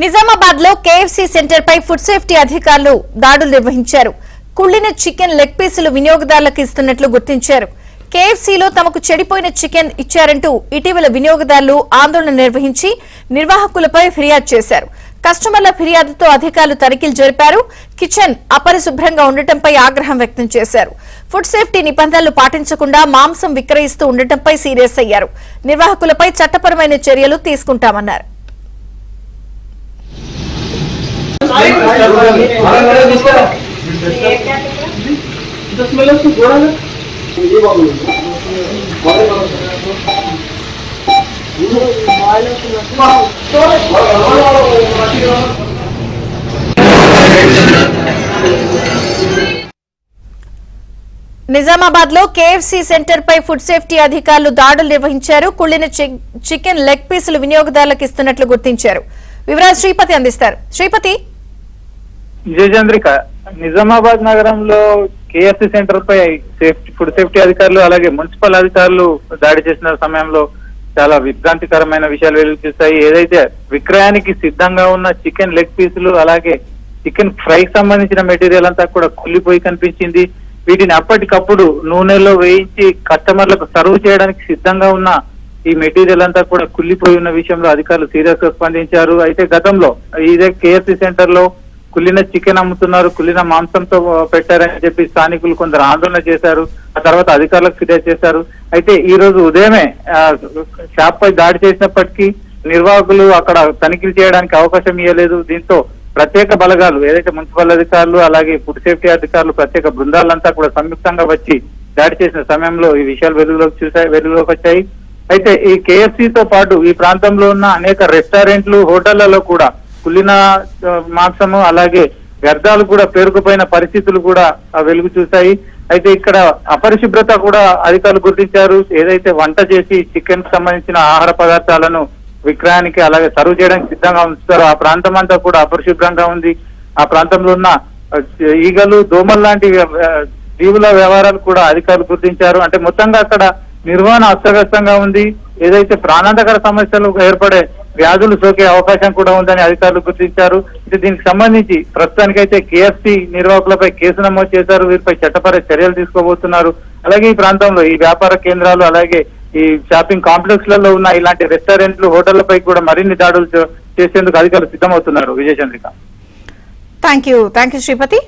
నిజామాబాద్ లో KFC centre పై food safety అధికారులు దాడులు నిర్వహించారు. కుళ్లిన చికెన్ లెగ్ పీసులు వినియోగదారులకు ఇస్తున్నట్లు గుర్తించారు. కేఎఫ్సీలో తమకు చెడిపోయిన చికెన్ ఇచ్చారంటూ ఇటీవల వినియోగదారులు ఆందోళన నిర్వహించి నిర్వాహకులపై ఫిర్యాదు చేశారు. కస్టమర్ల ఫిర్యాదుతో అధికారులు తనిఖీలు జరిపారు. కిచెన్ అపరిశుభ్రంగా ఉండటంపై ఆగ్రహం వ్యక్తం చేశారు. ఫుడ్ సేఫ్టీ నిబంధనలు పాటించకుండా మాంసం విక్రయిస్తూ ఉండటంపై సీరియస్ అయ్యారు. నిర్వాహకులపై చట్టపరమైన చర్యలు తీసుకుంటామన్నారు. నిజామాబాద్ లో కేఎఫ్సీ సెంటర్ పై ఫుడ్ సేఫ్టీ అధికారులు దాడులు నిర్వహించారు. కుళ్లిన చికెన్ లెగ్ పీసులు వినియోగదారులకు ఇస్తున్నట్లు గుర్తించారు. వివరాలు శ్రీపతి అందిస్తారు. శ్రీపతి. విజయచంద్రిక, నిజామాబాద్ నగరంలో కేఎఫ్సీ సెంటర్ పై ఫుడ్ సేఫ్టీ అధికారులు అలాగే మున్సిపల్ అధికారులు దాడి చేసిన సమయంలో చాలా విభ్రాంతికరమైన విషయాలు వెలుగుచూస్తాయి. ఏదైతే విక్రయానికి సిద్ధంగా ఉన్న చికెన్ లెగ్ పీసులు అలాగే చికెన్ ఫ్రైకి సంబంధించిన మెటీరియల్ అంతా కూడా కుళ్ళిపోయి కనిపించింది. వీటిని అప్పటికప్పుడు నూనెలో వేయించి కస్టమర్లకు సర్వ్ చేయడానికి సిద్ధంగా ఉన్న ఈ మెటీరియల్ అంతా కూడా కుళ్ళిపోయి ఉన్న విషయంలో అధికారులు సీరియస్ గా స్పందించారు. అయితే గతంలో ఇదే కేఎఫ్సీ సెంటర్ లో కుళ్ళిన చికెన్ అమ్ముతున్నారు, కుళ్ళిన మాంసంతో పెట్టారని చెప్పి స్థానికులు కొందరు ఆందోళన చేశారు. ఆ తర్వాత అధికారులకు ఫిర్యాదు చేశారు. అయితే ఈ రోజు ఉదయమే షాప్ పై దాడి చేసినప్పటికీ నిర్వాహకులు అక్కడ తనిఖీలు చేయడానికి అవకాశం ఇవ్వలేదు. దీంతో ప్రత్యేక బలగాలు ఏదైతే మున్సిపల్ అధికారులు అలాగే ఫుడ్ సేఫ్టీ అధికారులు ప్రత్యేక బృందాలంతా కూడా సంయుక్తంగా వచ్చి దాడి చేసిన సమయంలో ఈ విషయాలు వెలుగులోకి వచ్చాయి. అయితే ఈ కేఎఫ్సీతో పాటు ఈ ప్రాంతంలో ఉన్న అనేక రెస్టారెంట్లు, హోటళ్లలో కూడా కుళ్ళిన మాంసము అలాగే వ్యర్థాలు కూడా పేరుకుపోయిన పరిస్థితులు కూడా వెలుగు చూశాయి. అయితే ఇక్కడ అపరిశుభ్రత కూడా అధికారులు గుర్తించారు. ఏదైతే వంట చేసి చికెన్ కి సంబంధించిన ఆహార పదార్థాలను విక్రయానికి అలాగే సర్వ్ చేయడానికి సిద్ధంగా ఉంచుతారు ఆ ప్రాంతం అంతా కూడా అపరిశుభ్రంగా ఉంది. ఆ ప్రాంతంలో ఉన్న ఈగలు, దోమలు లాంటి జీవుల వ్యవహారాలు కూడా అధికారులు గుర్తించారు. అంటే మొత్తంగా అక్కడ నిర్వహణ అస్తవ్యస్తంగా ఉంది. ఏదైతే ప్రాణాంతకర సమస్యలు ఏర్పడే వ్యాధులు సోకే అవకాశం కూడా ఉందని అధికారులు గుర్తించారు. దీనికి సంబంధించి ప్రస్తుతానికైతే కేఎఫ్సీ నిర్వాహకులపై కేసు నమోదు చేశారు. వీరిపై చట్టపర చర్యలు తీసుకోబోతున్నారు. అలాగే ఈ ప్రాంతంలో ఈ వ్యాపార కేంద్రాలు అలాగే ఈ షాపింగ్ కాంప్లెక్స్ లలో ఉన్న ఇలాంటి రెస్టారెంట్లు, హోటళ్లపై కూడా మరిన్ని దాడులు చేసేందుకు అధికారులు సిద్ధమవుతున్నారు. విజయచంద్రిక. Thank you Sripati.